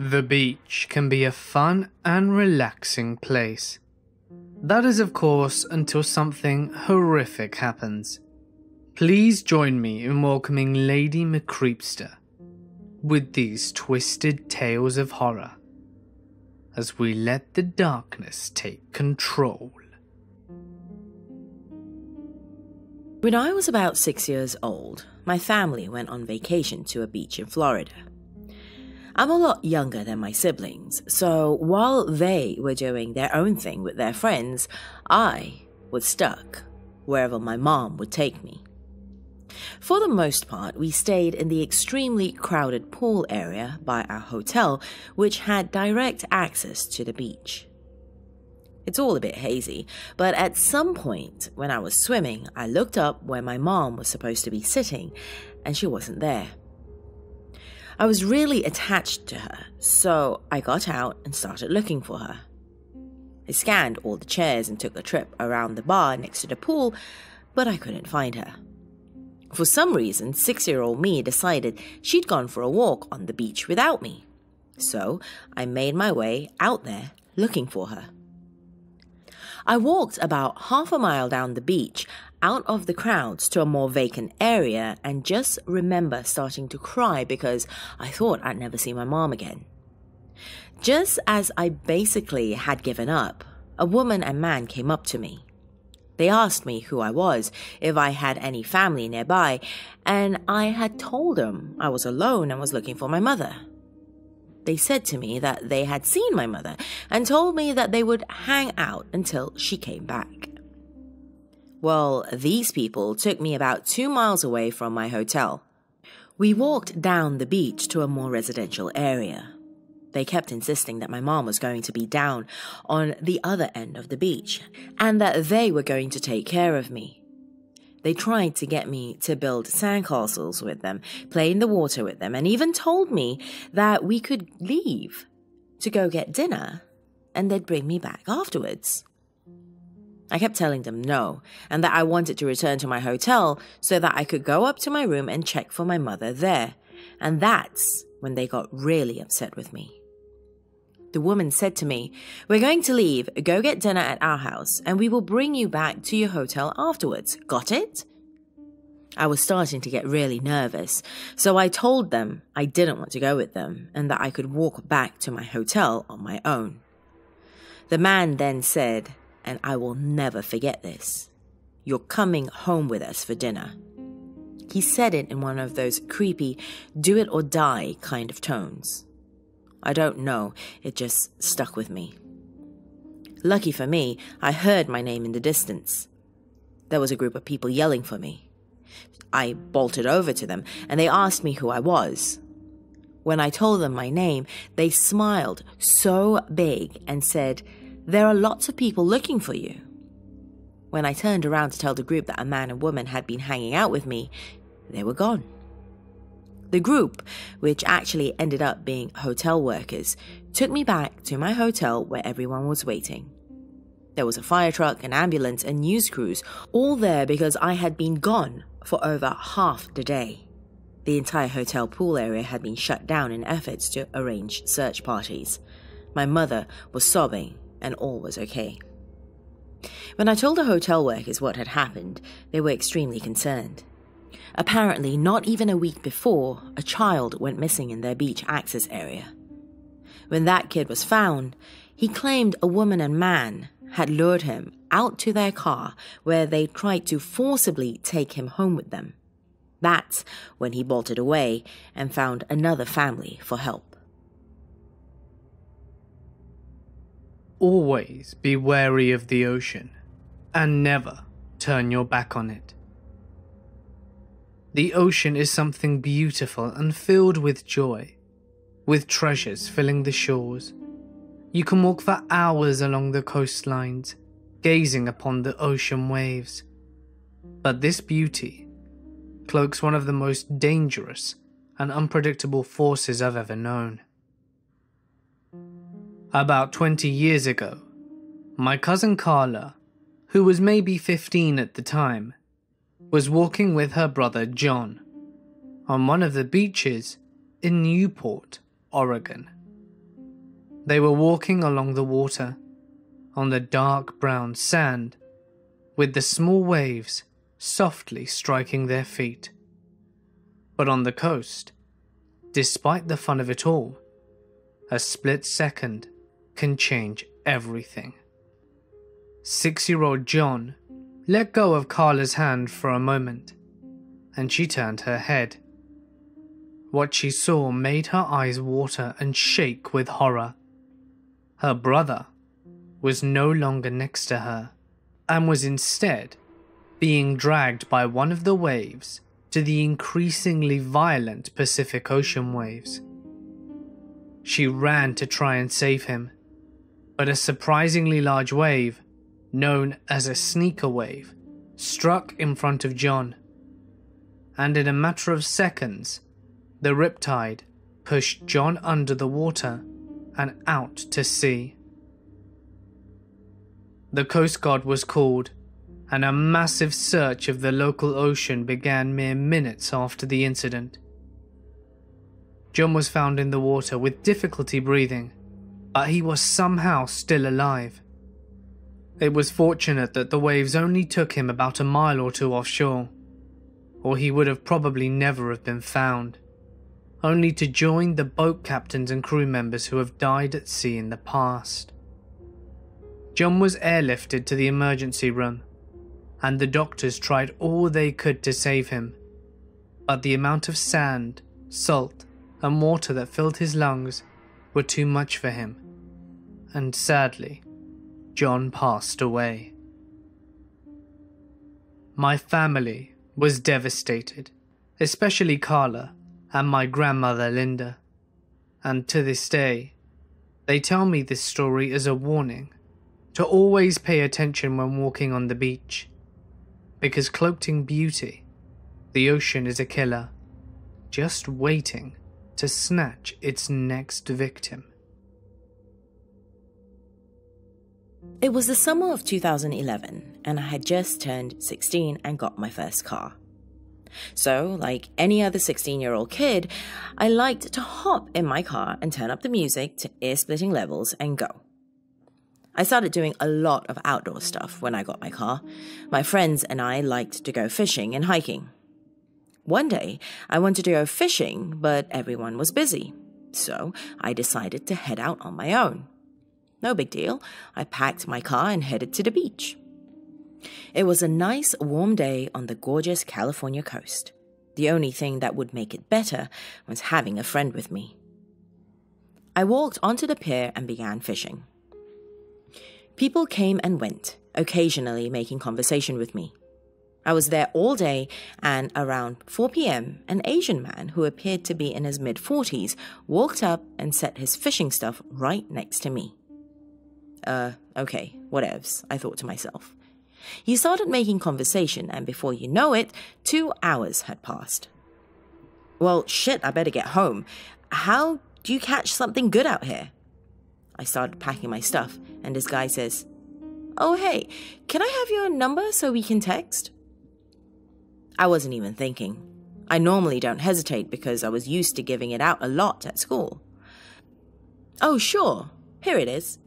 The beach can be a fun and relaxing place. That is, of course, until something horrific happens. Please join me in welcoming Lady Mcreepsta with these twisted tales of horror as we let the darkness take control. When I was about 6 years old, my family went on vacation to a beach in Florida. I'm a lot younger than my siblings, so while they were doing their own thing with their friends, I was stuck wherever my mom would take me. For the most part, we stayed in the extremely crowded pool area by our hotel, which had direct access to the beach. It's all a bit hazy, but at some point when I was swimming, I looked up where my mom was supposed to be sitting, and she wasn't there. I was really attached to her, so I got out and started looking for her. I scanned all the chairs and took a trip around the bar next to the pool, but I couldn't find her. For some reason, 6-year-old me decided she'd gone for a walk on the beach without me, so I made my way out there looking for her. I walked about half a mile down the beach, out of the crowds to a more vacant area, and just remember starting to cry because I thought I'd never see my mom again. Just as I basically had given up, a woman and man came up to me. They asked me who I was, if I had any family nearby, and I had told them I was alone and was looking for my mother. They said to me that they had seen my mother and told me that they would hang out until she came back. Well, these people took me about 2 miles away from my hotel. We walked down the beach to a more residential area. They kept insisting that my mom was going to be down on the other end of the beach and that they were going to take care of me. They tried to get me to build sandcastles with them, play in the water with them, and even told me that we could leave to go get dinner and they'd bring me back afterwards. I kept telling them no, and that I wanted to return to my hotel so that I could go up to my room and check for my mother there, and that's when they got really upset with me. The woman said to me, "We're going to leave, go get dinner at our house, and we will bring you back to your hotel afterwards. Got it?" I was starting to get really nervous, so I told them I didn't want to go with them and that I could walk back to my hotel on my own. The man then said, and I will never forget this, "You're coming home with us for dinner." He said it in one of those creepy, do it or die kind of tones. I don't know, it just stuck with me. Lucky for me, I heard my name in the distance. There was a group of people yelling for me. I bolted over to them, and they asked me who I was. When I told them my name, they smiled so big and said, "There are lots of people looking for you." When I turned around to tell the group that a man and woman had been hanging out with me, they were gone. The group, which actually ended up being hotel workers, took me back to my hotel where everyone was waiting. There was a fire truck, an ambulance, and news crews, all there because I had been gone for over half the day. The entire hotel pool area had been shut down in efforts to arrange search parties. My mother was sobbing, and all was okay. When I told the hotel workers what had happened, they were extremely concerned. Apparently, not even a week before, a child went missing in their beach access area. When that kid was found, he claimed a woman and man had lured him out to their car where they tried to forcibly take him home with them. That's when he bolted away and found another family for help. Always be wary of the ocean and never turn your back on it. The ocean is something beautiful and filled with joy, with treasures filling the shores. You can walk for hours along the coastlines, gazing upon the ocean waves. But this beauty cloaks one of the most dangerous and unpredictable forces I've ever known. About 20 years ago, my cousin Carla, who was maybe 15 at the time, was walking with her brother John on one of the beaches in Newport, Oregon. They were walking along the water, on the dark brown sand, with the small waves softly striking their feet. But on the coast, despite the fun of it all, a split second can change everything. 6-year-old John let go of Carla's hand for a moment, and she turned her head. What she saw made her eyes water and shake with horror. Her brother was no longer next to her, and was instead being dragged by one of the waves to the increasingly violent Pacific Ocean waves. She ran to try and save him, but a surprisingly large wave, known as a sneaker wave, struck in front of John, and in a matter of seconds, the riptide pushed John under the water and out to sea. The Coast Guard was called, and a massive search of the local ocean began mere minutes after the incident. John was found in the water with difficulty breathing, but he was somehow still alive. It was fortunate that the waves only took him about a mile or two offshore, or he would have probably never have been found, only to join the boat captains and crew members who have died at sea in the past. John was airlifted to the emergency room, and the doctors tried all they could to save him, but the amount of sand, salt, and water that filled his lungs were too much for him, and sadly, John passed away. My family was devastated, especially Carla and my grandmother Linda, and to this day, they tell me this story as a warning to always pay attention when walking on the beach, because cloaked in beauty, the ocean is a killer, just waiting to snatch its next victim. It was the summer of 2011, and I had just turned 16 and got my first car. So, like any other 16-year-old kid, I liked to hop in my car and turn up the music to ear-splitting levels and go. I started doing a lot of outdoor stuff when I got my car. My friends and I liked to go fishing and hiking. One day, I wanted to go fishing, but everyone was busy, so I decided to head out on my own. No big deal, I packed my car and headed to the beach. It was a nice, warm day on the gorgeous California coast. The only thing that would make it better was having a friend with me. I walked onto the pier and began fishing. People came and went, occasionally making conversation with me. I was there all day, and around 4 p.m., an Asian man who appeared to be in his mid-40s walked up and set his fishing stuff right next to me. Okay, whatevs, I thought to myself. He started making conversation, and before you know it, 2 hours had passed. Well, shit, I better get home. How do you catch something good out here? I started packing my stuff, and this guy says, "Oh, hey, can I have your number so we can text?" I wasn't even thinking. I normally don't hesitate because I was used to giving it out a lot at school. "Oh, sure. Here it is."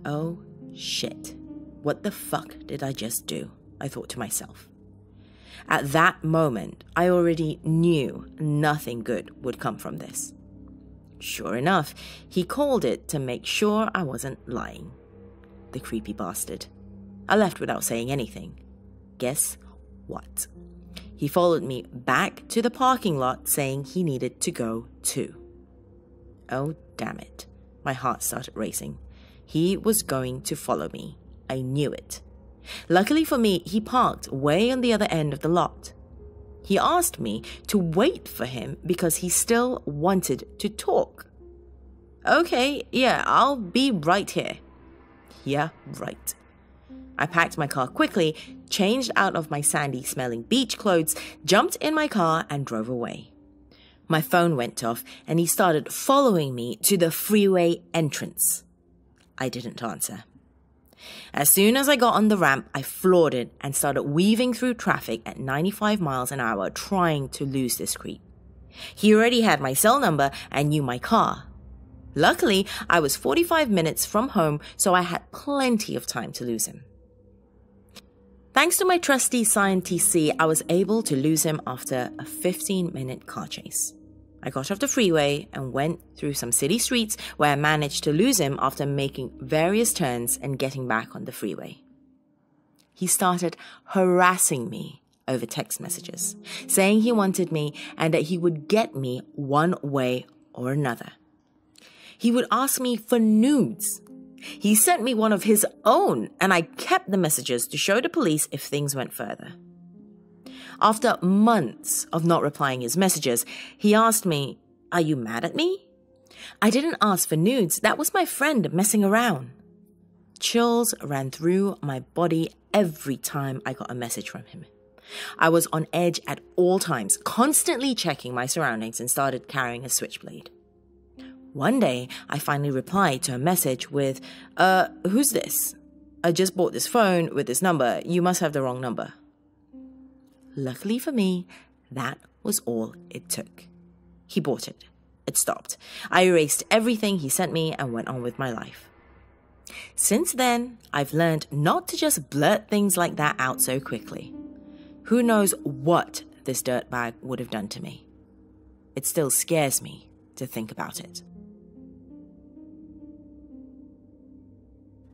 Oh, shit. What the fuck did I just do? I thought to myself. At that moment, I already knew nothing good would come from this. Sure enough, he called it to make sure I wasn't lying. The creepy bastard. I left without saying anything. Guess what? He followed me back to the parking lot saying he needed to go too. Oh, damn it. My heart started racing. He was going to follow me. I knew it. Luckily for me, he parked way on the other end of the lot. He asked me to wait for him because he still wanted to talk. Okay, yeah, I'll be right here. Yeah, right. I packed my car quickly, changed out of my sandy-smelling beach clothes, jumped in my car, and drove away. My phone went off, and he started following me to the freeway entrance. I didn't answer. As soon as I got on the ramp, I floored it and started weaving through traffic at 95 miles an hour, trying to lose this creep. He already had my cell number and knew my car. Luckily, I was 45 minutes from home, so I had plenty of time to lose him. Thanks to my trusty Scientist C, I was able to lose him after a 15-minute car chase. I got off the freeway and went through some city streets where I managed to lose him after making various turns and getting back on the freeway. He started harassing me over text messages, saying he wanted me and that he would get me one way or another. He would ask me for nudes. He sent me one of his own, and I kept the messages to show the police if things went further. After months of not replying his messages, he asked me, "Are you mad at me?" I didn't ask for nudes. That was my friend messing around. Chills ran through my body every time I got a message from him. I was on edge at all times, constantly checking my surroundings, and started carrying a switchblade. One day, I finally replied to a message with, who's this? I just bought this phone with this number. You must have the wrong number. Luckily for me, that was all it took. He bought it. It stopped. I erased everything he sent me and went on with my life. Since then, I've learned not to just blurt things like that out so quickly. Who knows what this dirtbag would have done to me? It still scares me to think about it.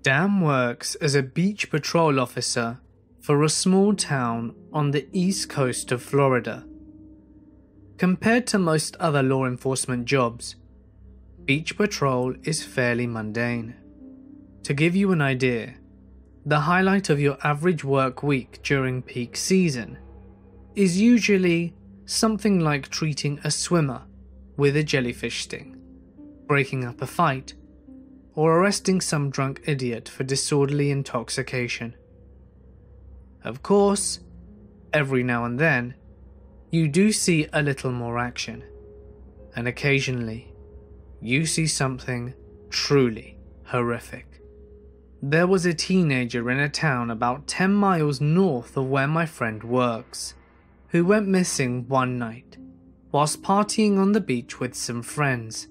Dan works as a beach patrol officer for a small town on the east coast of Florida. Compared to most other law enforcement jobs, beach patrol is fairly mundane. To give you an idea, the highlight of your average work week during peak season is usually something like treating a swimmer with a jellyfish sting, breaking up a fight, or arresting some drunk idiot for disorderly intoxication. Of course, every now and then, you do see a little more action, and occasionally, you see something truly horrific. There was a teenager in a town about 10 miles north of where my friend works, who went missing one night whilst partying on the beach with some friends.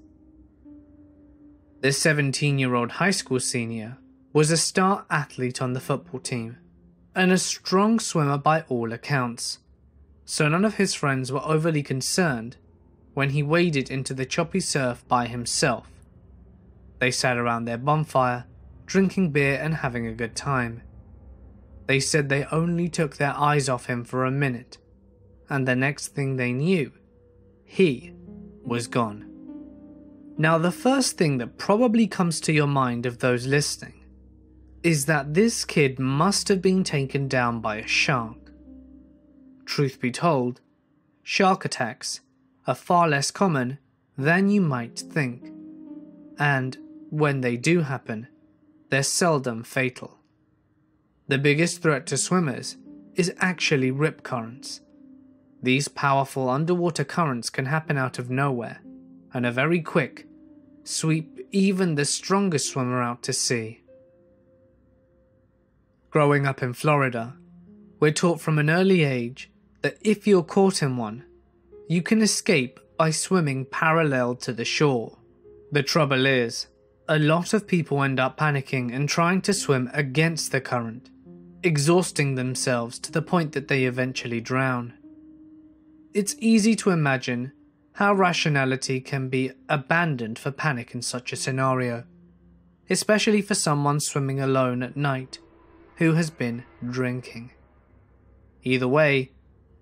The 17-year-old high school senior was a star athlete on the football team and a strong swimmer by all accounts, so none of his friends were overly concerned when he waded into the choppy surf by himself. They sat around their bonfire, drinking beer and having a good time. They said they only took their eyes off him for a minute, and the next thing they knew, he was gone. Now, the first thing that probably comes to your mind of those listening is that this kid must have been taken down by a shark. Truth be told, shark attacks are far less common than you might think, and when they do happen, they're seldom fatal. The biggest threat to swimmers is actually rip currents. These powerful underwater currents can happen out of nowhere and are very quick, sweep even the strongest swimmer out to sea. Growing up in Florida, we're taught from an early age that if you're caught in one, you can escape by swimming parallel to the shore. The trouble is, a lot of people end up panicking and trying to swim against the current, exhausting themselves to the point that they eventually drown. It's easy to imagine how rationality can be abandoned for panic in such a scenario, especially for someone swimming alone at night who has been drinking. Either way,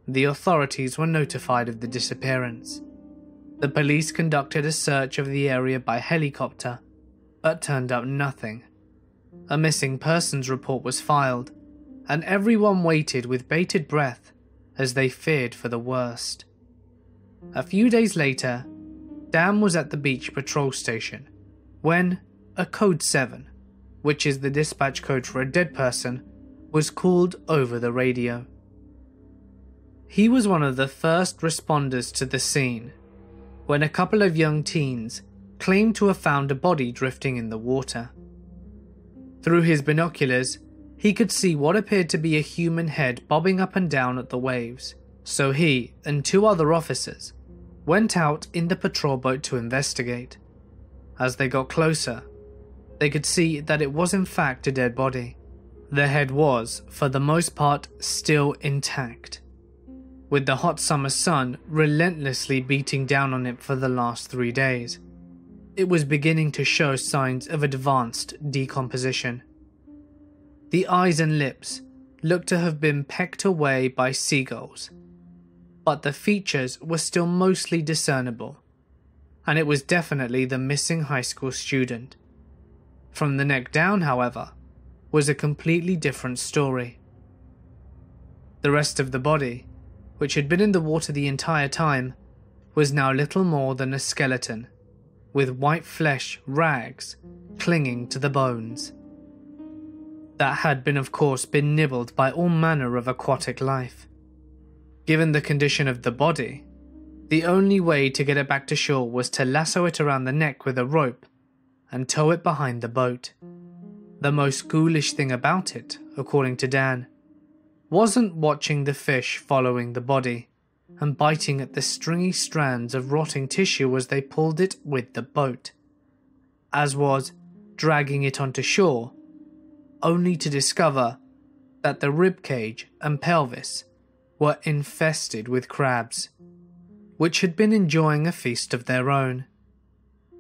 the authorities were notified of the disappearance. The police conducted a search of the area by helicopter, but turned up nothing. A missing persons report was filed, and everyone waited with bated breath as they feared for the worst. A few days later, Dan was at the beach patrol station when a Code 7, which is the dispatch code for a dead person, was called over the radio. He was one of the first responders to the scene when a couple of young teens claimed to have found a body drifting in the water. Through his binoculars, he could see what appeared to be a human head bobbing up and down at the waves, so he and two other officers went out in the patrol boat to investigate. As they got closer, they could see that it was in fact a dead body. The head was, for the most part, still intact, with the hot summer sun relentlessly beating down on it for the last 3 days. It was beginning to show signs of advanced decomposition. The eyes and lips looked to have been pecked away by seagulls, but the features were still mostly discernible, and it was definitely the missing high school student. From the neck down, however, was a completely different story. The rest of the body, which had been in the water the entire time, was now little more than a skeleton, with white flesh rags clinging to the bones. That had been, of course, been nibbled by all manner of aquatic life. Given the condition of the body, the only way to get it back to shore was to lasso it around the neck with a rope and tow it behind the boat. The most ghoulish thing about it, according to Dan, wasn't watching the fish following the body and biting at the stringy strands of rotting tissue as they pulled it with the boat, as was dragging it onto shore, only to discover that the ribcage and pelvis were infested with crabs, which had been enjoying a feast of their own.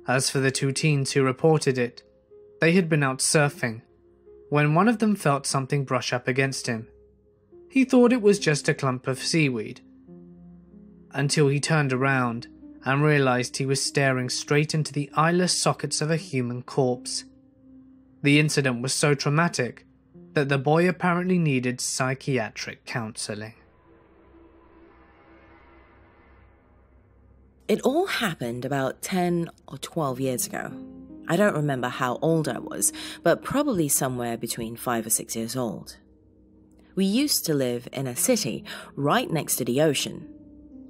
As for the 2 teens who reported it, they had been out surfing when one of them felt something brush up against him. He thought it was just a clump of seaweed, until he turned around and realized he was staring straight into the eyeless sockets of a human corpse. The incident was so traumatic that the boy apparently needed psychiatric counseling. It all happened about 10 or 12 years ago. I don't remember how old I was, but probably somewhere between 5 or 6 years old. We used to live in a city right next to the ocean.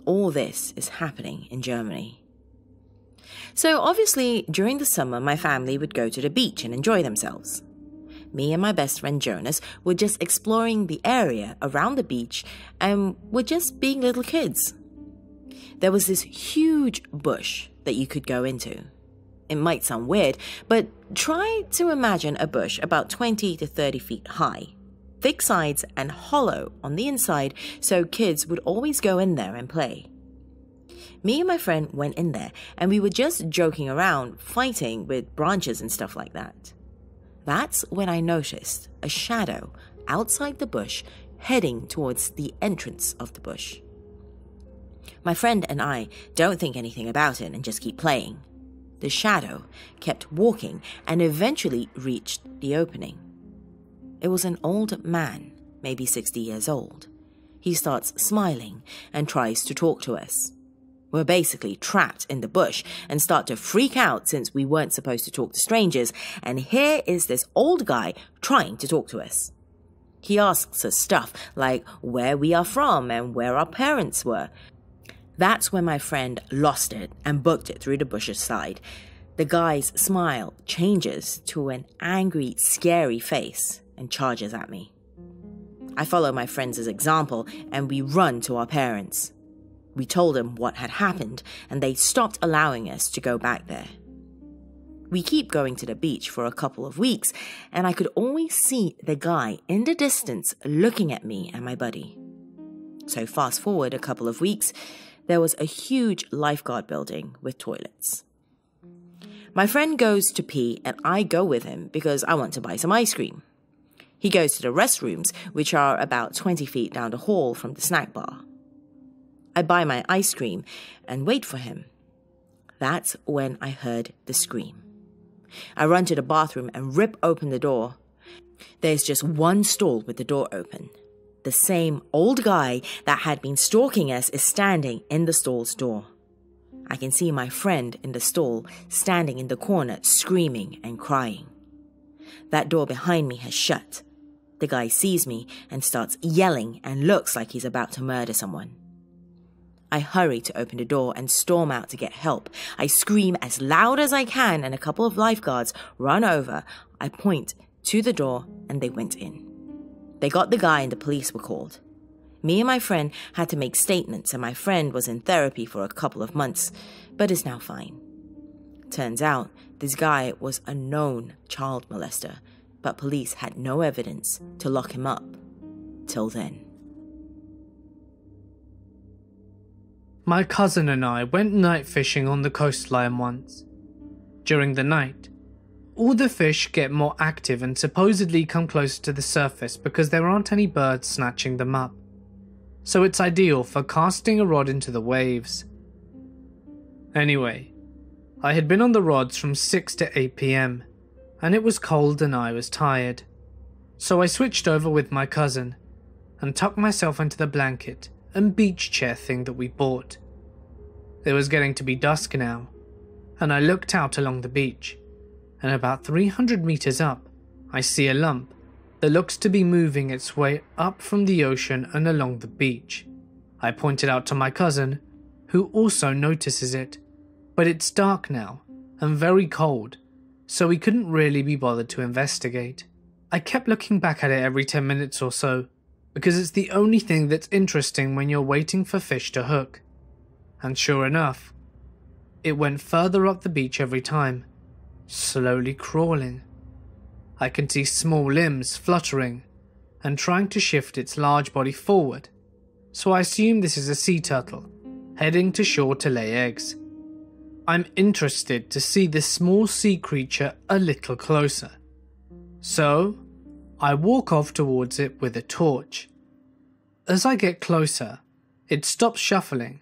All this is happening in Germany. So obviously, during the summer, my family would go to the beach and enjoy themselves. Me and my best friend Jonas were just exploring the area around the beach and were just being little kids. There was this huge bush that you could go into. It might sound weird, but try to imagine a bush about 20 to 30 feet high, thick sides and hollow on the inside, so kids would always go in there and play. Me and my friend went in there, and we were just joking around, fighting with branches and stuff like that. That's when I noticed a shadow outside the bush heading towards the entrance of the bush. My friend and I don't think anything about it and just keep playing. The shadow kept walking and eventually reached the opening. It was an old man, maybe 60 years old. He starts smiling and tries to talk to us. We're basically trapped in the bush and start to freak out since we weren't supposed to talk to strangers, and here is this old guy trying to talk to us. He asks us stuff like where we are from and where our parents were. That's when my friend lost it and booked it through the bush's side. The guy's smile changes to an angry, scary face and charges at me. I follow my friend's example and we run to our parents. We told them what had happened and they stopped allowing us to go back there. We keep going to the beach for a couple of weeks and I could always see the guy in the distance looking at me and my buddy. So fast forward a couple of weeks, there was a huge lifeguard building with toilets. My friend goes to pee and I go with him because I want to buy some ice cream. He goes to the restrooms, which are about 20 feet down the hall from the snack bar. I buy my ice cream and wait for him. That's when I heard the scream. I run to the bathroom and rip open the door. There's just one stall with the door open. The same old guy that had been stalking us is standing in the stall's door. I can see my friend in the stall standing in the corner screaming and crying. That door behind me has shut. The guy sees me and starts yelling and looks like he's about to murder someone. I hurry to open the door and storm out to get help. I scream as loud as I can and a couple of lifeguards run over. I point to the door and they went in. They got the guy and the police were called. Me and my friend had to make statements and my friend was in therapy for a couple of months, but is now fine. Turns out This guy was a known child molester, but police had no evidence to lock him up till then. My cousin and I went night fishing on the coastline once. During the night, all the fish get more active and supposedly come closer to the surface because there aren't any birds snatching them up. So it's ideal for casting a rod into the waves. Anyway, I had been on the rods from 6 to 8 PM, and it was cold and I was tired. So I switched over with my cousin and tucked myself into the blanket and beach chair thing that we bought. It was getting to be dusk now, and I looked out along the beach, and about 300 meters up, I see a lump that looks to be moving its way up from the ocean and along the beach. I pointed out to my cousin, who also notices it, but it's dark now and very cold, so we couldn't really be bothered to investigate. I kept looking back at it every 10 minutes or so, because it's the only thing that's interesting when you're waiting for fish to hook. And sure enough, it went further up the beach every time, slowly crawling. I can see small limbs fluttering and trying to shift its large body forward, so I assume this is a sea turtle heading to shore to lay eggs. I'm interested to see this small sea creature a little closer, so I walk off towards it with a torch. As I get closer, it stops shuffling,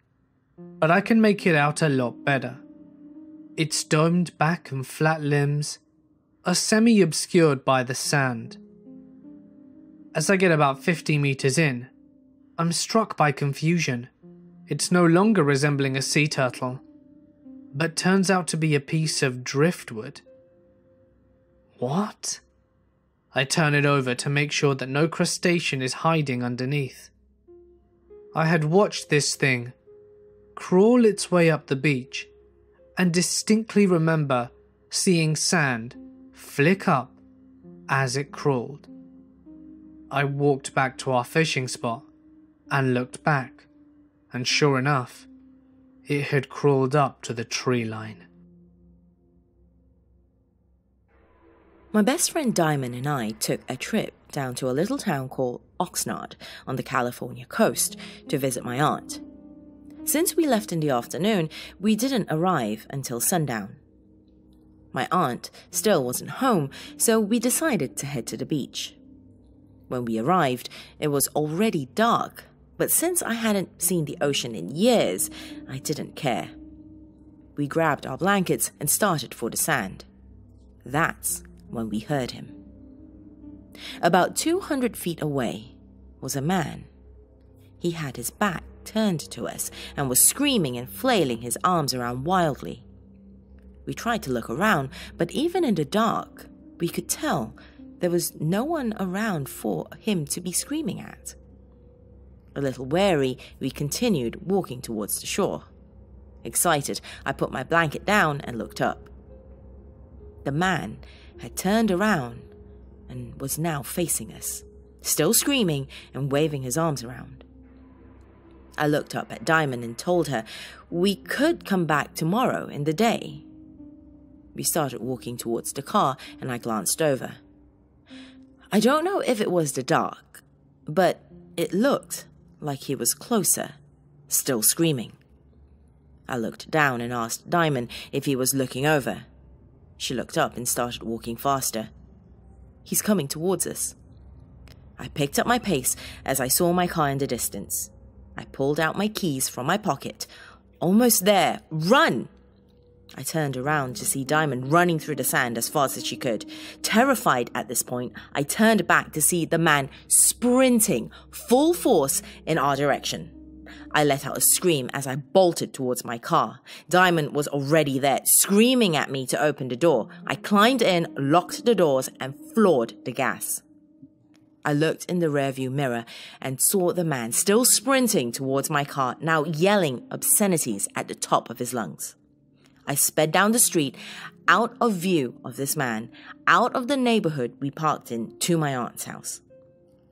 but I can make it out a lot better. Its domed back and flat limbs are semi-obscured by the sand. As I get about 50 meters in, I'm struck by confusion. It's no longer resembling a sea turtle, but turns out to be a piece of driftwood. What? I turn it over to make sure that no crustacean is hiding underneath. I had watched this thing crawl its way up the beach and distinctly remember seeing sand flick up as it crawled. I walked back to our fishing spot and looked back, and sure enough, it had crawled up to the tree line. My best friend Diamond and I took a trip down to a little town called Oxnard on the California coast to visit my aunt. Since we left in the afternoon, we didn't arrive until sundown. My aunt still wasn't home, so we decided to head to the beach. When we arrived, it was already dark, but since I hadn't seen the ocean in years, I didn't care. We grabbed our blankets and started for the sand. That's when we heard him. About 200 feet away was a man. He had his back turned to us and was screaming and flailing his arms around wildly. We tried to look around, but even in the dark, we could tell there was no one around for him to be screaming at. A little wary, we continued walking towards the shore. Excited, I put my blanket down and looked up. The man had turned around and was now facing us, still screaming and waving his arms around. I looked up at Diamond and told her we could come back tomorrow in the day. We started walking towards the car and I glanced over. I don't know if it was the dark, but it looked like he was closer, still screaming. I looked down and asked Diamond if he was looking over. She looked up and started walking faster. He's coming towards us. I picked up my pace as I saw my car in the distance. I pulled out my keys from my pocket. Almost there. Run! I turned around to see Diamond running through the sand as fast as she could. Terrified at this point, I turned back to see the man sprinting full force in our direction. I let out a scream as I bolted towards my car. Diamond was already there, screaming at me to open the door. I climbed in, locked the doors, and floored the gas. I looked in the rearview mirror and saw the man still sprinting towards my car, now yelling obscenities at the top of his lungs. I sped down the street, out of view of this man, out of the neighborhood we parked in, to my aunt's house.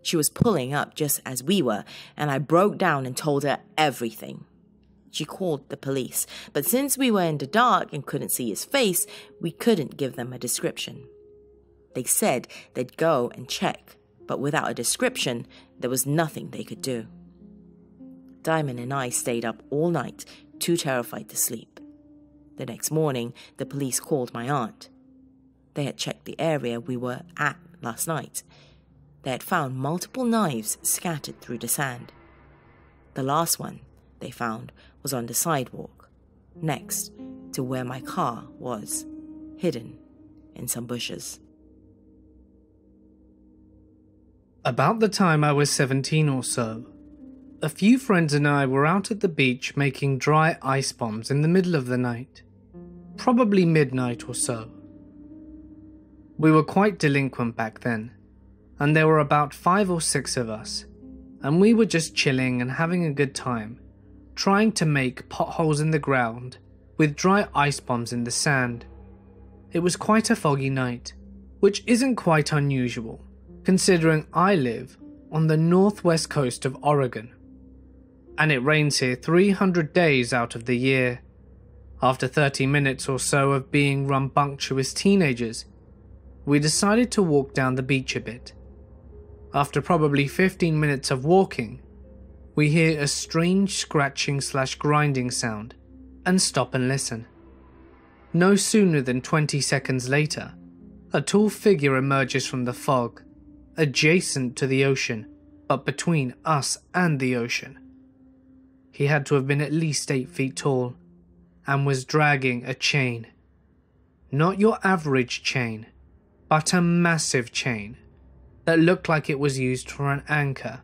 She was pulling up just as we were, and I broke down and told her everything. She called the police, but since we were in the dark and couldn't see his face, we couldn't give them a description. They said they'd go and check, but without a description, there was nothing they could do. Diamond and I stayed up all night, too terrified to sleep. The next morning, the police called my aunt. They had checked the area we were at last night. They had found multiple knives scattered through the sand. The last one they found was on the sidewalk, next to where my car was, hidden in some bushes. About the time I was 17 or so, a few friends and I were out at the beach making dry ice bombs in the middle of the night, probably midnight or so. We were quite delinquent back then, and there were about 5 or 6 of us, and we were just chilling and having a good time, trying to make potholes in the ground with dry ice bombs in the sand. It was quite a foggy night, which isn't quite unusual, considering I live on the northwest coast of Oregon, and it rains here 300 days out of the year. After 30 minutes or so of being rambunctious teenagers, we decided to walk down the beach a bit. After probably 15 minutes of walking, we hear a strange scratching/grinding sound and stop and listen. No sooner than 20 seconds later, a tall figure emerges from the fog, adjacent to the ocean, but between us and the ocean. He had to have been at least 8 feet tall, and was dragging a chain. Not your average chain, but a massive chain that looked like it was used for an anchor.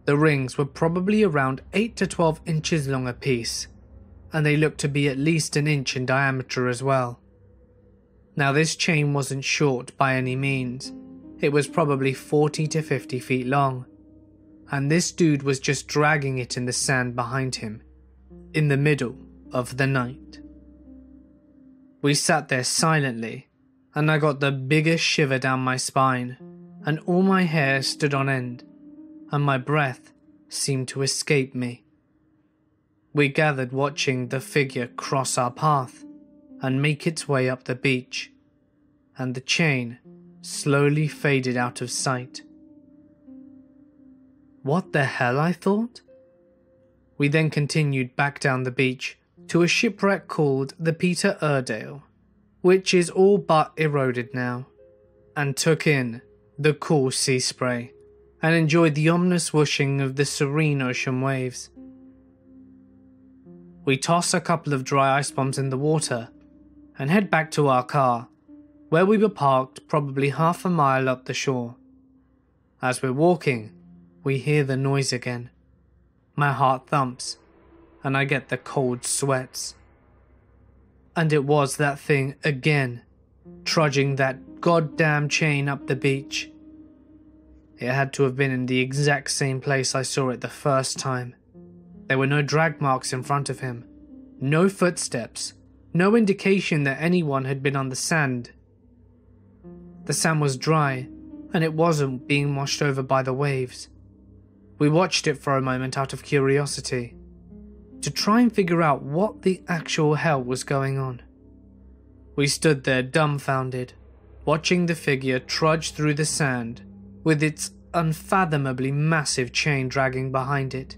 The rings were probably around 8 to 12 inches long apiece, and they looked to be at least an inch in diameter as well. Now this chain wasn't short by any means, it was probably 40 to 50 feet long, and this dude was just dragging it in the sand behind him, in the middle of the night. We sat there silently, and I got the biggest shiver down my spine, and all my hair stood on end, and my breath seemed to escape me. We gathered watching the figure cross our path and make its way up the beach, and the chain slowly faded out of sight. What the hell, I thought? We then continued back down the beach to a shipwreck called the Peter Iredale, which is all but eroded now, and took in the cool sea spray and enjoyed the ominous whooshing of the serene ocean waves. We toss a couple of dry ice bombs in the water and head back to our car, where we were parked probably half a mile up the shore. As we're walking, we hear the noise again. My heart thumps, and I get the cold sweats. And it was that thing again, trudging that goddamn chain up the beach. It had to have been in the exact same place I saw it the first time. There were no drag marks in front of him, no footsteps, no indication that anyone had been on the sand. The sand was dry, and it wasn't being washed over by the waves. We watched it for a moment out of curiosity, to try and figure out what the actual hell was going on. We stood there dumbfounded, watching the figure trudge through the sand, with its unfathomably massive chain dragging behind it.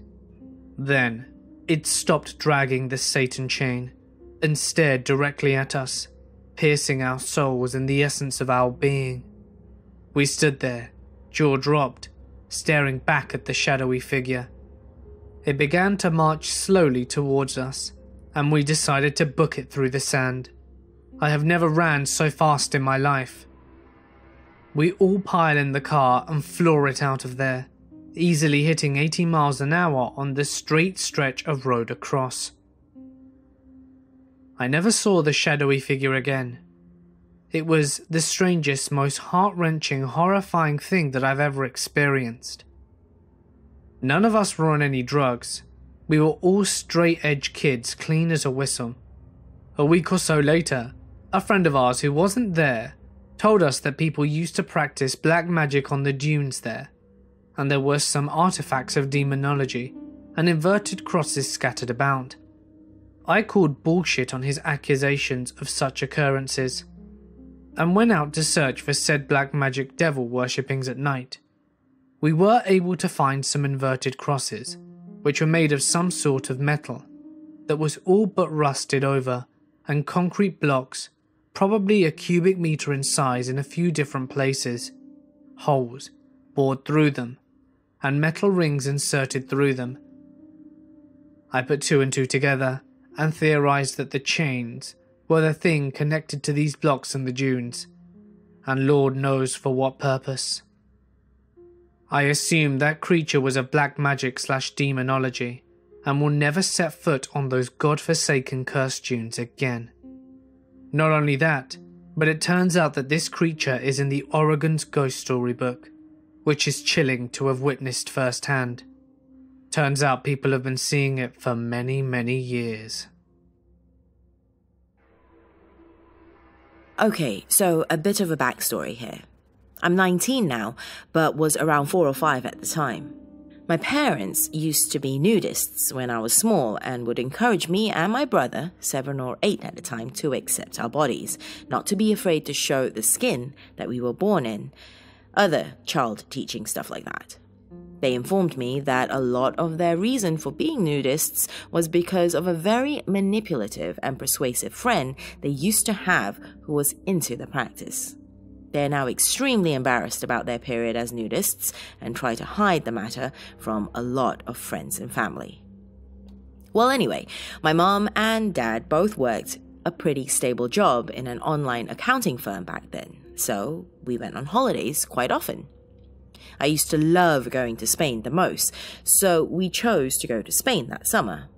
Then, it stopped dragging the Satan chain, and stared directly at us, piercing our souls and the essence of our being. We stood there, jaw dropped, staring back at the shadowy figure. It began to march slowly towards us, and we decided to book it through the sand. I have never ran so fast in my life. We all pile in the car and floor it out of there, easily hitting 80 miles an hour on the straight stretch of road across. I never saw the shadowy figure again. It was the strangest, most heart-wrenching, horrifying thing that I've ever experienced. None of us were on any drugs. We were all straight-edge kids, clean as a whistle. A week or so later, a friend of ours who wasn't there told us that people used to practice black magic on the dunes there, and there were some artifacts of demonology, and inverted crosses scattered about. I called bullshit on his accusations of such occurrences, and went out to search for said black magic devil worshippings at night. We were able to find some inverted crosses, which were made of some sort of metal that was all but rusted over, and concrete blocks, probably a cubic meter in size in a few different places, holes bored through them, and metal rings inserted through them. I put two and two together and theorized that the chains were the thing connected to these blocks in the dunes, and Lord knows for what purpose. I assumed that creature was of black magic / demonology, and will never set foot on those godforsaken cursed dunes again. Not only that, but it turns out that this creature is in the Oregon's ghost story book, which is chilling to have witnessed firsthand. Turns out people have been seeing it for many, many years. Okay, so a bit of a backstory here. I'm 19 now, but was around 4 or 5 at the time. My parents used to be nudists when I was small and would encourage me and my brother, 7 or 8 at the time, to accept our bodies, not to be afraid to show the skin that we were born in, other child teaching stuff like that. They informed me that a lot of their reason for being nudists was because of a very manipulative and persuasive friend they used to have who was into the practice. They are now extremely embarrassed about their period as nudists and try to hide the matter from a lot of friends and family. Well, anyway, my mom and dad both worked a pretty stable job in an online accounting firm back then, so we went on holidays quite often. I used to love going to Spain the most, so we chose to go to Spain that summer.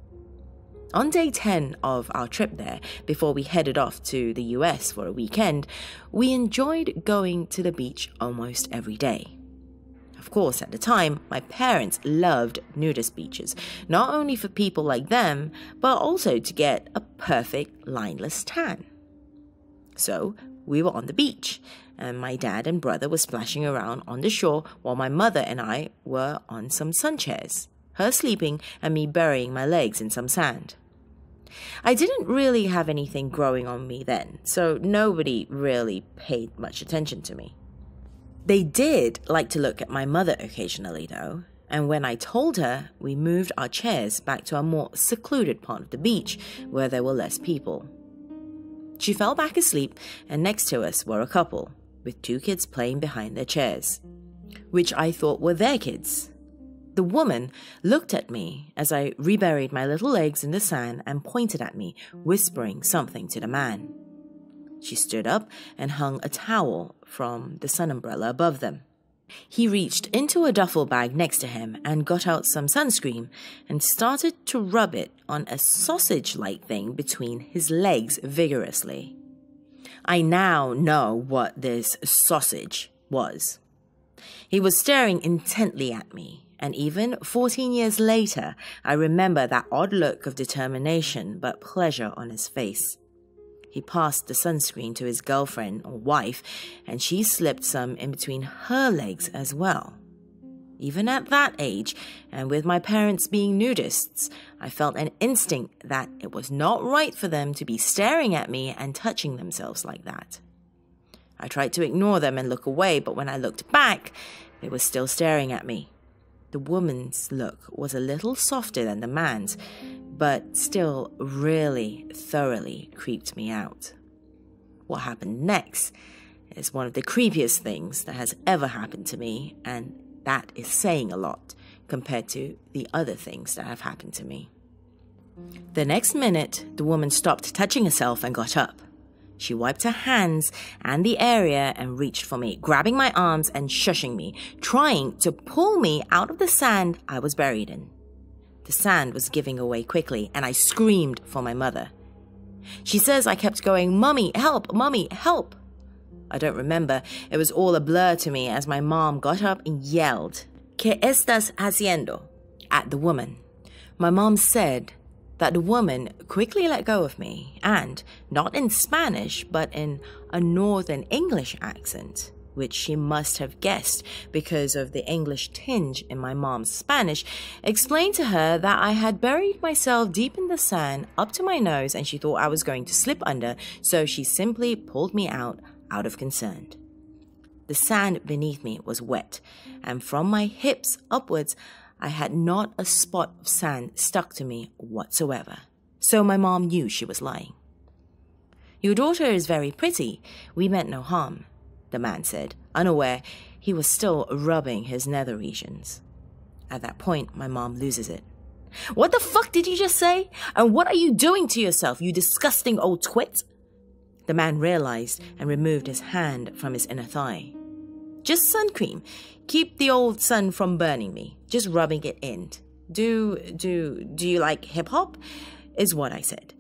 On day 10 of our trip there, before we headed off to the US for a weekend, we enjoyed going to the beach almost every day. Of course, at the time, my parents loved nudist beaches, not only for people like them, but also to get a perfect lineless tan. So, we were on the beach, and my dad and brother were splashing around on the shore while my mother and I were on some sun chairs, her sleeping and me burying my legs in some sand. I didn't really have anything growing on me then, so nobody really paid much attention to me. They did like to look at my mother occasionally though, and when I told her, we moved our chairs back to a more secluded part of the beach where there were less people. She fell back asleep, and next to us were a couple, with 2 kids playing behind their chairs, which I thought were their kids. The woman looked at me as I reburied my little legs in the sand and pointed at me, whispering something to the man. She stood up and hung a towel from the sun umbrella above them. He reached into a duffel bag next to him and got out some sunscreen and started to rub it on a sausage-like thing between his legs vigorously. I now know what this sausage was. He was staring intently at me, and even 14 years later, I remember that odd look of determination but pleasure on his face. He passed the sunscreen to his girlfriend or wife, and she slipped some in between her legs as well. Even at that age, and with my parents being nudists, I felt an instinct that it was not right for them to be staring at me and touching themselves like that. I tried to ignore them and look away, but when I looked back, they were still staring at me. The woman's look was a little softer than the man's, but still really thoroughly creeped me out. What happened next is one of the creepiest things that has ever happened to me, and that is saying a lot compared to the other things that have happened to me. The next minute, the woman stopped touching herself and got up. She wiped her hands and the area and reached for me, grabbing my arms and shushing me, trying to pull me out of the sand I was buried in. The sand was giving away quickly, and I screamed for my mother. She says I kept going, "Mummy, help! Mummy, help!" I don't remember. It was all a blur to me as my mom got up and yelled, "¿Qué estás haciendo?" at the woman. My mom said that the woman quickly let go of me and, not in Spanish, but in a Northern English accent, which she must have guessed because of the English tinge in my mom's Spanish, explained to her that I had buried myself deep in the sand up to my nose and she thought I was going to slip under, so she simply pulled me out of concern. The sand beneath me was wet, and from my hips upwards, I had not a spot of sand stuck to me whatsoever. So my mom knew she was lying. "Your daughter is very pretty. We meant no harm," the man said, unaware he was still rubbing his nether regions. At that point, my mom loses it. "What the fuck did you just say? And what are you doing to yourself, you disgusting old twit?" The man realized and removed his hand from his inner thigh. "Just sun cream. Keep the old sun from burning me. Just rubbing it in. Do you like hip-hop?" is what I said.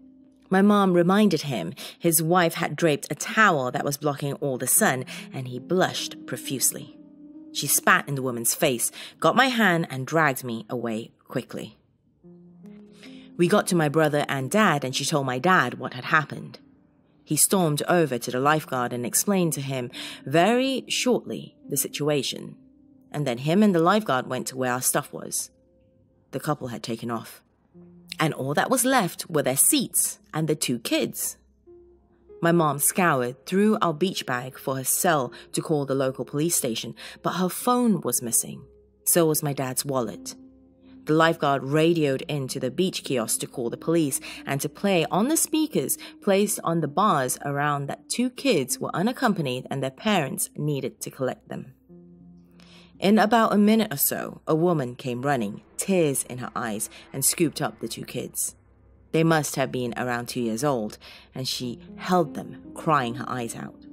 My mom reminded him his wife had draped a towel that was blocking all the sun, and he blushed profusely. She spat in the woman's face, got my hand, and dragged me away quickly. We got to my brother and dad, and she told my dad what had happened. He stormed over to the lifeguard and explained to him very shortly the situation, and then him and the lifeguard went to where our stuff was. The couple had taken off, and all that was left were their seats and the 2 kids. My mom scoured through our beach bag for her cell to call the local police station, but her phone was missing. So was my dad's wallet. The lifeguard radioed into the beach kiosk to call the police and to play on the speakers placed on the bars around that 2 kids were unaccompanied and their parents needed to collect them. In about a minute or so, a woman came running, tears in her eyes, and scooped up the 2 kids. They must have been around 2 years old, and she held them, crying her eyes out.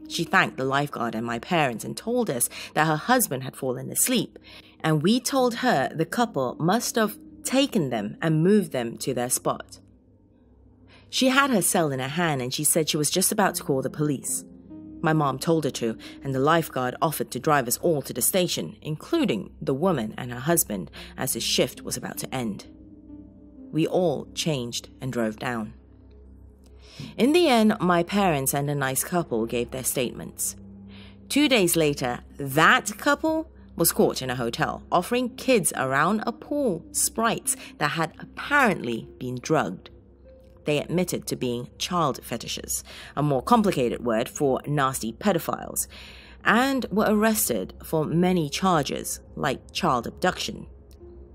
She thanked the lifeguard and my parents and told us that her husband had fallen asleep, and we told her the couple must have taken them and moved them to their spot. She had her cell in her hand and she said she was just about to call the police. My mom told her to, and the lifeguard offered to drive us all to the station, including the woman and her husband, as his shift was about to end. We all changed and drove down. In the end, my parents and a nice couple gave their statements. 2 days later, that couple was caught in a hotel offering kids around a pool sprites that had apparently been drugged. They admitted to being child fetishes, a more complicated word for nasty pedophiles, and were arrested for many charges, like child abduction.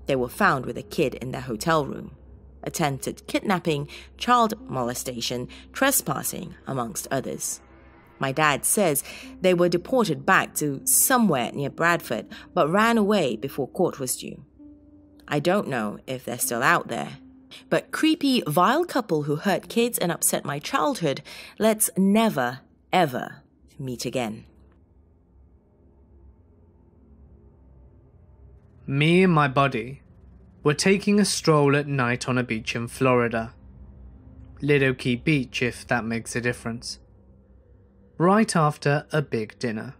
They were found with a kid in their hotel room, attempted kidnapping, child molestation, trespassing, amongst others. My dad says they were deported back to somewhere near Bradford, but ran away before court was due. I don't know if they're still out there. But creepy, vile couple who hurt kids and upset my childhood, let's never, ever meet again. Me and my buddy were taking a stroll at night on a beach in Florida. Lido Key Beach, if that makes a difference. Right after a big dinner.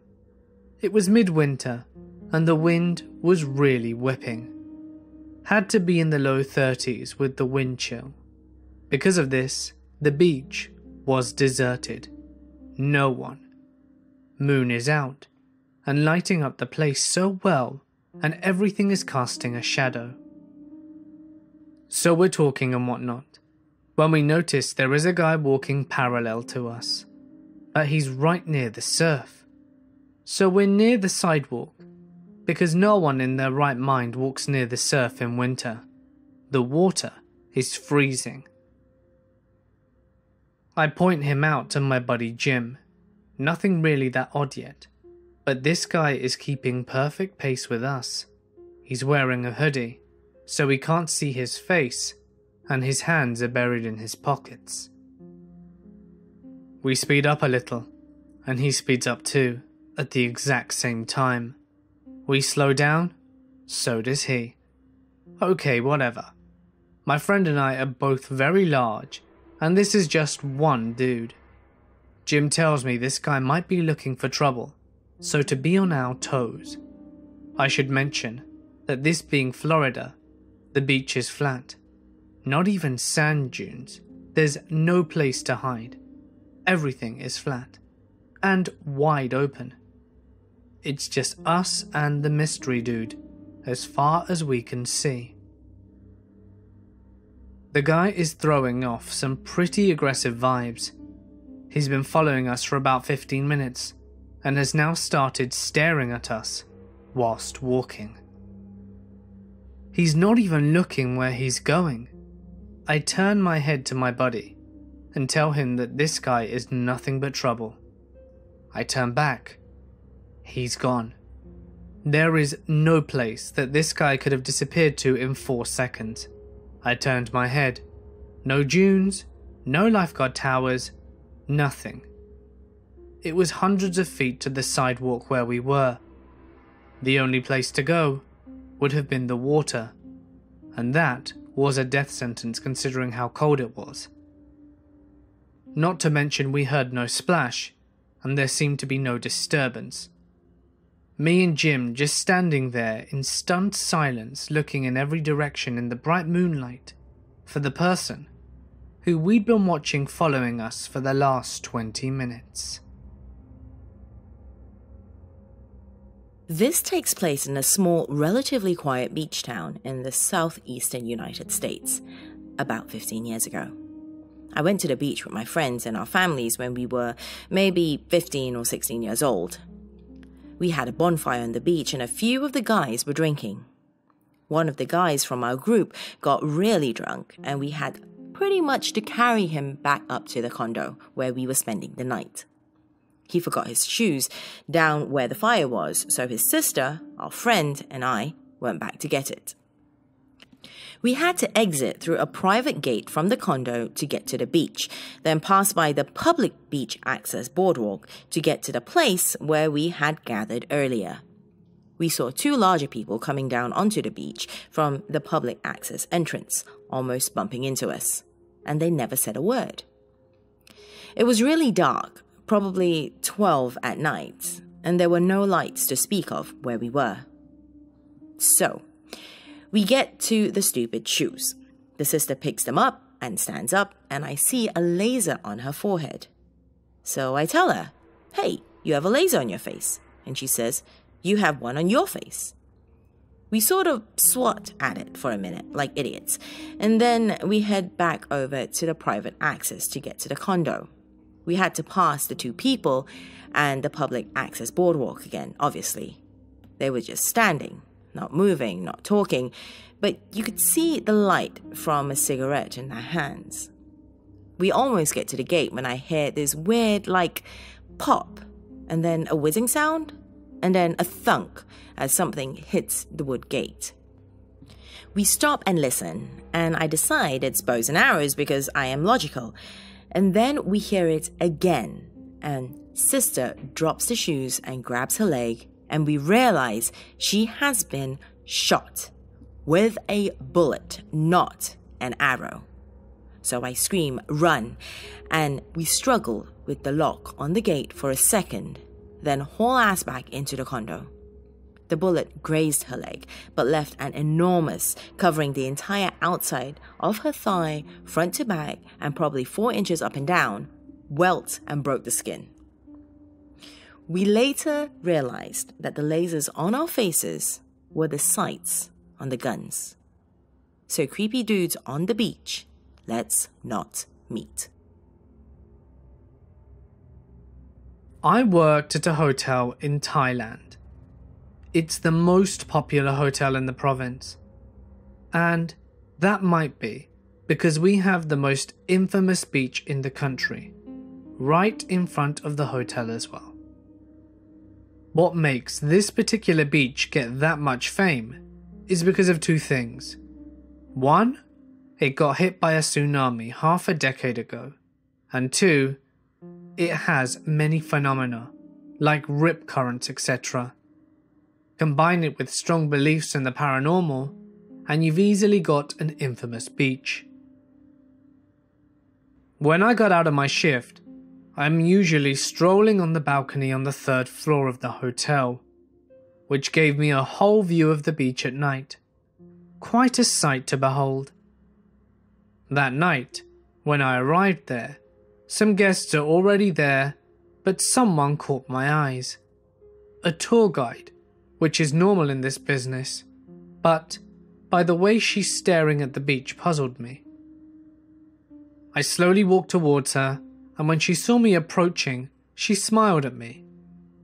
It was midwinter, and the wind was really whipping. Had to be in the low 30s with the wind chill. Because of this, the beach was deserted. No one. Moon is out, and lighting up the place so well, and everything is casting a shadow. So we're talking and whatnot, when we notice there is a guy walking parallel to us, but he's right near the surf. So we're near the sidewalk, because no one in their right mind walks near the surf in winter. The water is freezing. I point him out to my buddy Jim. Nothing really that odd yet, but this guy is keeping perfect pace with us. He's wearing a hoodie, so we can't see his face, and his hands are buried in his pockets. We speed up a little, and he speeds up too, at the exact same time. We slow down, so does he. Okay, whatever. My friend and I are both very large, and this is just one dude. Jim tells me this guy might be looking for trouble, so to be on our toes. I should mention that this being Florida, the beach is flat. Not even sand dunes. There's no place to hide. Everything is flat and wide open. It's just us and the mystery dude, as far as we can see. The guy is throwing off some pretty aggressive vibes. He's been following us for about 15 minutes and has now started staring at us whilst walking. He's not even looking where he's going. I turn my head to my buddy and tell him that this guy is nothing but trouble. I turn back. He's gone. There is no place that this guy could have disappeared to in 4 seconds. I turned my head. No dunes, no lifeguard towers, nothing. It was hundreds of feet to the sidewalk where we were. The only place to go would have been the water, and that was a death sentence considering how cold it was. Not to mention we heard no splash, and there seemed to be no disturbance. Me and Jim just standing there in stunned silence, looking in every direction in the bright moonlight for the person who we'd been watching following us for the last 20 minutes. This takes place in a small, relatively quiet beach town in the southeastern United States, about 15 years ago. I went to the beach with my friends and our families when we were maybe 15 or 16 years old. We had a bonfire on the beach and a few of the guys were drinking. One of the guys from our group got really drunk and we had pretty much to carry him back up to the condo where we were spending the night. He forgot his shoes down where the fire was, so his sister, our friend, and I went back to get it. We had to exit through a private gate from the condo to get to the beach, then pass by the public beach access boardwalk to get to the place where we had gathered earlier. We saw 2 larger people coming down onto the beach from the public access entrance, almost bumping into us, and they never said a word. It was really dark, probably 12 at night, and there were no lights to speak of where we were. So, we get to the stupid shoes. The sister picks them up and stands up, and I see a laser on her forehead. So I tell her, "Hey, you have a laser on your face." And she says, "You have one on your face." We sort of swat at it for a minute, like idiots, and then we head back over to the private access to get to the condo. We had to pass the 2 people and the public access boardwalk again, obviously. They were just standing, not moving, not talking, but you could see the light from a cigarette in their hands. We almost get to the gate when I hear this weird, pop, and then a whizzing sound, and then a thunk as something hits the wood gate. We stop and listen, and I decide it's bows and arrows because I am logical. And then we hear it again, and sister drops the shoes and grabs her leg, and we realize she has been shot with a bullet, not an arrow. So I scream, "Run!" and we struggle with the lock on the gate for a second, then haul ass back into the condo. The bullet grazed her leg, but left an enormous, covering the entire outside of her thigh, front to back, and probably 4 inches up and down, welt and broke the skin. We later realized that the lasers on our faces were the sights on the guns. So creepy dudes on the beach, let's not meet. I worked at a hotel in Thailand. It's the most popular hotel in the province. And that might be because we have the most infamous beach in the country, right in front of the hotel as well. What makes this particular beach get that much fame is because of 2 things. 1, it got hit by a tsunami half a decade ago. And 2, it has many phenomena, like rip currents, etc. Combine it with strong beliefs in the paranormal, and you've easily got an infamous beach. When I got out of my shift, I'm usually strolling on the balcony on the 3rd floor of the hotel, which gave me a whole view of the beach at night. Quite a sight to behold. That night, when I arrived there, some guests are already there, but someone caught my eyes. a tour guide, which is normal in this business, but by the way she's staring at the beach puzzled me. I slowly walked towards her, and when she saw me approaching, she smiled at me.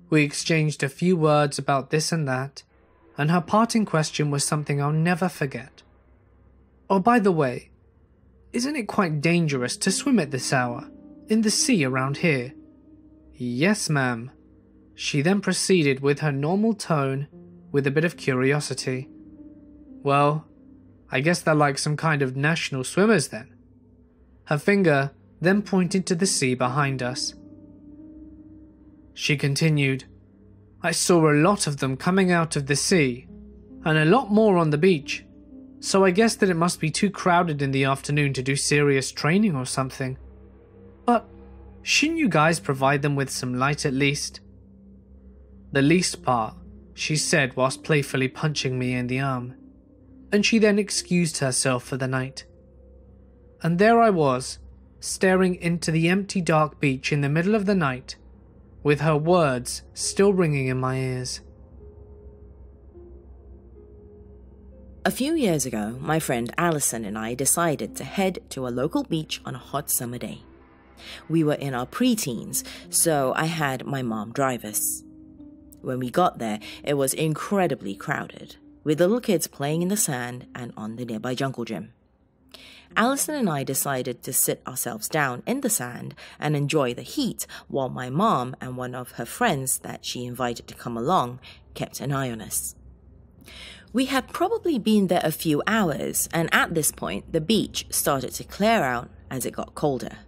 We exchanged a few words about this and that, and her parting question was something I'll never forget. Oh, by the way, isn't it quite dangerous to swim at this hour, in the sea around here? Yes, ma'am. She then proceeded with her normal tone, with a bit of curiosity. Well, I guess they're like some kind of national swimmers then. Her finger then pointed to the sea behind us. She continued, I saw a lot of them coming out of the sea, and a lot more on the beach, so I guess that it must be too crowded in the afternoon to do serious training or something. But shouldn't you guys provide them with some light at least? The least part, she said whilst playfully punching me in the arm, and she then excused herself for the night. And there I was, staring into the empty dark beach in the middle of the night, with her words still ringing in my ears. A few years ago, my friend Alison and I decided to head to a local beach on a hot summer day. We were in our pre-teens, so I had my mom drive us. When we got there, it was incredibly crowded, with little kids playing in the sand and on the nearby jungle gym. Alison and I decided to sit ourselves down in the sand and enjoy the heat while my mom and one of her friends that she invited to come along kept an eye on us. We had probably been there a few hours, and at this point, the beach started to clear out as it got colder.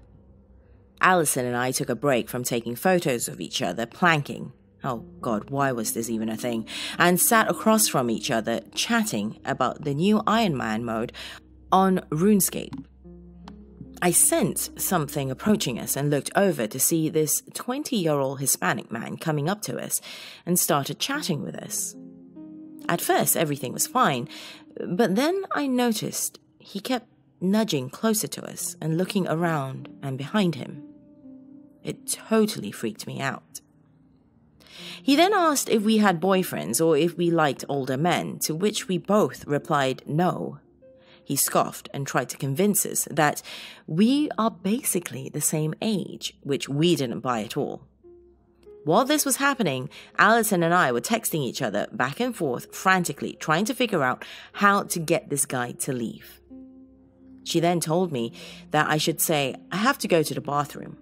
Alison and I took a break from taking photos of each other planking. Oh God, why was this even a thing? And sat across from each other chatting about the new Iron Man mode on RuneScape. I sensed something approaching us and looked over to see this 20-year-old Hispanic man coming up to us and started chatting with us. At first, everything was fine, but then I noticed he kept nudging closer to us and looking around and behind him. It totally freaked me out. He then asked if we had boyfriends or if we liked older men, to which we both replied no. He scoffed and tried to convince us that we are basically the same age, which we didn't buy at all. While this was happening, Alison and I were texting each other back and forth frantically, trying to figure out how to get this guy to leave. She then told me that I should say, I have to go to the bathroom.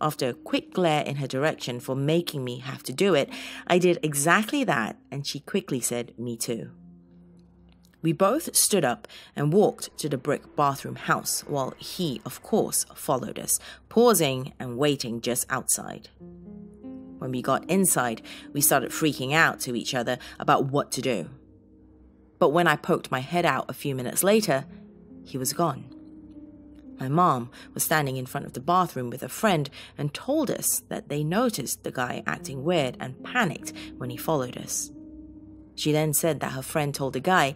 After a quick glare in her direction for making me have to do it, I did exactly that, and she quickly said, me too. We both stood up and walked to the brick bathroom house, while he, of course, followed us, pausing and waiting just outside. When we got inside, we started freaking out to each other about what to do. But when I poked my head out a few minutes later, he was gone. My mom was standing in front of the bathroom with a friend and told us that they noticed the guy acting weird and panicked when he followed us. She then said that her friend told the guy,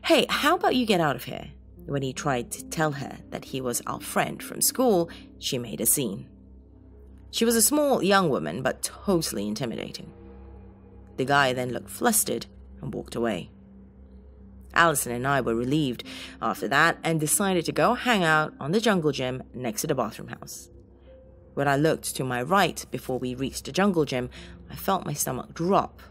"Hey, how about you get out of here?" When he tried to tell her that he was our friend from school, she made a scene. She was a small young woman, but totally intimidating. The guy then looked flustered and walked away. Alison and I were relieved after that and decided to go hang out on the jungle gym next to the bathroom house. When I looked to my right before we reached the jungle gym, I felt my stomach drop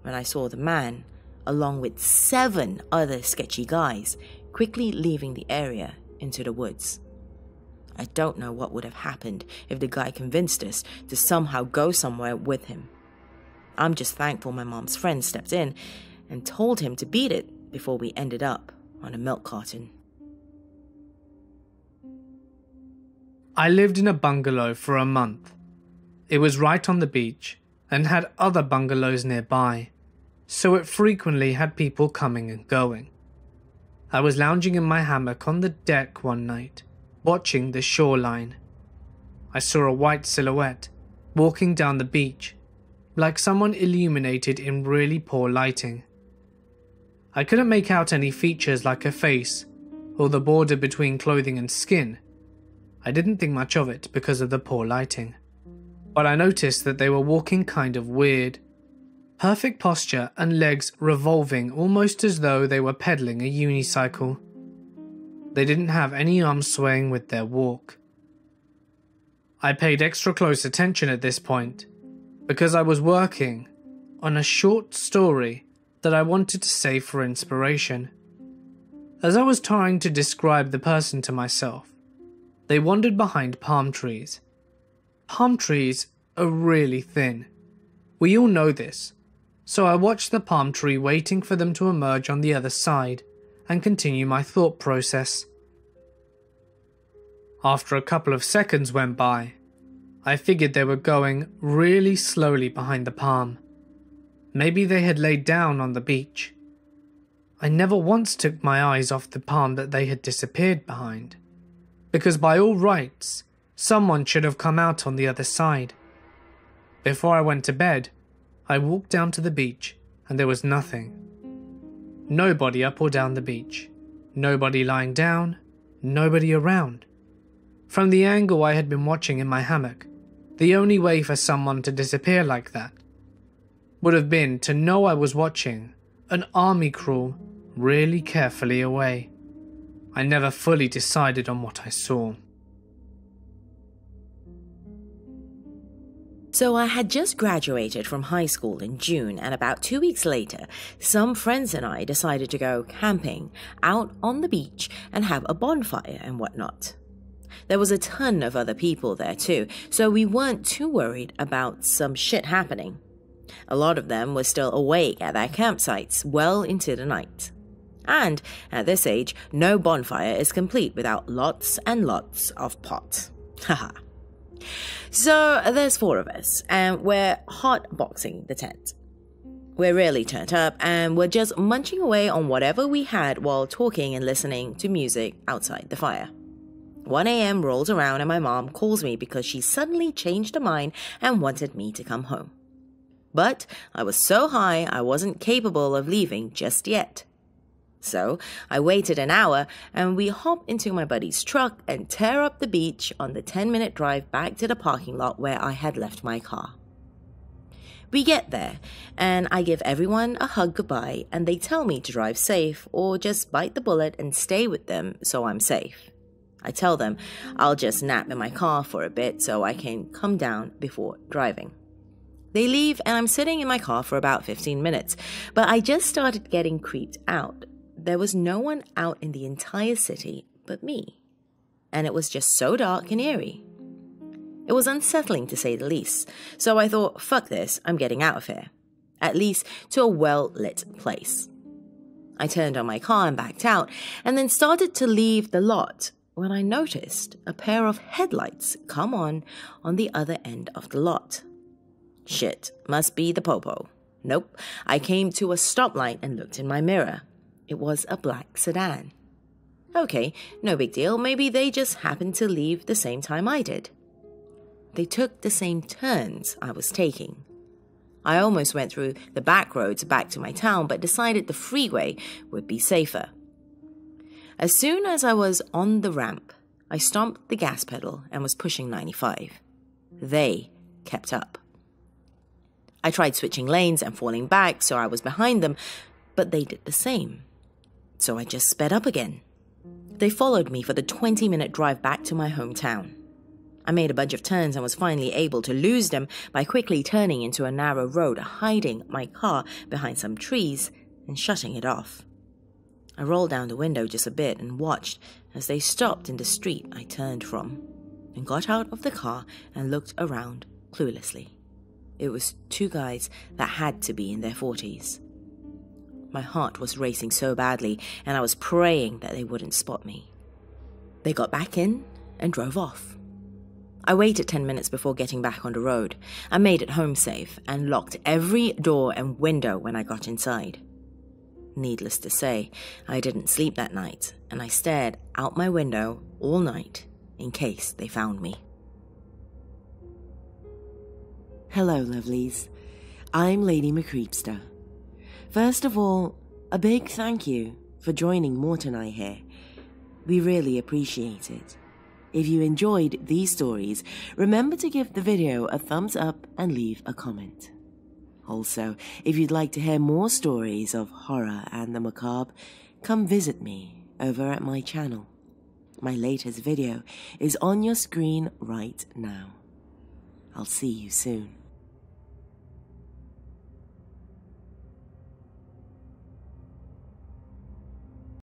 when I saw the man, along with 7 other sketchy guys, quickly leaving the area into the woods. I don't know what would have happened if the guy convinced us to somehow go somewhere with him. I'm just thankful my mom's friend stepped in and told him to beat it before we ended up on a milk carton. I lived in a bungalow for a month. It was right on the beach and had other bungalows nearby, so it frequently had people coming and going. I was lounging in my hammock on the deck one night, watching the shoreline. I saw a white silhouette walking down the beach, like someone illuminated in really poor lighting. I couldn't make out any features like a face or the border between clothing and skin. I didn't think much of it because of the poor lighting, but I noticed that they were walking kind of weird, Perfect posture and legs revolving almost as though they were pedaling a unicycle. They didn't have any arms swaying with their walk. I paid extra close attention at this point because I was working on a short story that I wanted to save for inspiration. As I was trying to describe the person to myself, they wandered behind palm trees. Palm trees are really thin. We all know this, so I watched the palm tree waiting for them to emerge on the other side and continue my thought process. After a couple of seconds went by, I figured they were going really slowly behind the palm. Maybe they had laid down on the beach. I never once took my eyes off the palm that they had disappeared behind, because by all rights, someone should have come out on the other side. Before I went to bed, I walked down to the beach and there was nothing. Nobody up or down the beach. Nobody lying down. Nobody around. From the angle I had been watching in my hammock, the only way for someone to disappear like that would have been to know I was watching an army crawl really carefully away. I never fully decided on what I saw. So I had just graduated from high school in June, and about 2 weeks later, some friends and I decided to go camping out on the beach and have a bonfire and whatnot. There was a ton of other people there too, so we weren't too worried about some shit happening. A lot of them were still awake at their campsites well into the night. And at this age, no bonfire is complete without lots and lots of pot. Haha. So there's 4 of us, and we're hotboxing the tent. We're really turned up, and we're just munching away on whatever we had while talking and listening to music outside the fire. 1 a.m. rolls around and my mom calls me because she suddenly changed her mind and wanted me to come home. But I was so high I wasn't capable of leaving just yet. So I waited an hour and we hop into my buddy's truck and tear up the beach on the 10-minute drive back to the parking lot where I had left my car. We get there and I give everyone a hug goodbye and they tell me to drive safe or just bite the bullet and stay with them so I'm safe. I tell them I'll just nap in my car for a bit so I can come down before driving. They leave and I'm sitting in my car for about 15 minutes, but I just started getting creeped out. There was no one out in the entire city but me, and it was just so dark and eerie. It was unsettling to say the least, so I thought, fuck this, I'm getting out of here. At least to a well-lit place. I turned on my car and backed out, and then started to leave the lot when I noticed a pair of headlights come on the other end of the lot. Shit, must be the popo. Nope, I came to a stoplight and looked in my mirror. It was a black sedan. Okay, no big deal, maybe they just happened to leave the same time I did. They took the same turns I was taking. I almost went through the back roads back to my town, but decided the freeway would be safer. As soon as I was on the ramp, I stomped the gas pedal and was pushing 95. They kept up. I tried switching lanes and falling back so I was behind them, but they did the same. So I just sped up again. They followed me for the 20-minute drive back to my hometown. I made a bunch of turns and was finally able to lose them by quickly turning into a narrow road, hiding my car behind some trees and shutting it off. I rolled down the window just a bit and watched as they stopped in the street I turned from, and got out of the car and looked around cluelessly. It was 2 guys that had to be in their 40s. My heart was racing so badly, and I was praying that they wouldn't spot me. They got back in and drove off. I waited 10 minutes before getting back on the road. I made it home safe and locked every door and window when I got inside. Needless to say, I didn't sleep that night, and I stared out my window all night in case they found me. Hello, lovelies. I'm Lady Mcreepsta. First of all, a big thank you for joining Mort and I here. We really appreciate it. If you enjoyed these stories, remember to give the video a thumbs up and leave a comment. Also, if you'd like to hear more stories of horror and the macabre, come visit me over at my channel. My latest video is on your screen right now. I'll see you soon.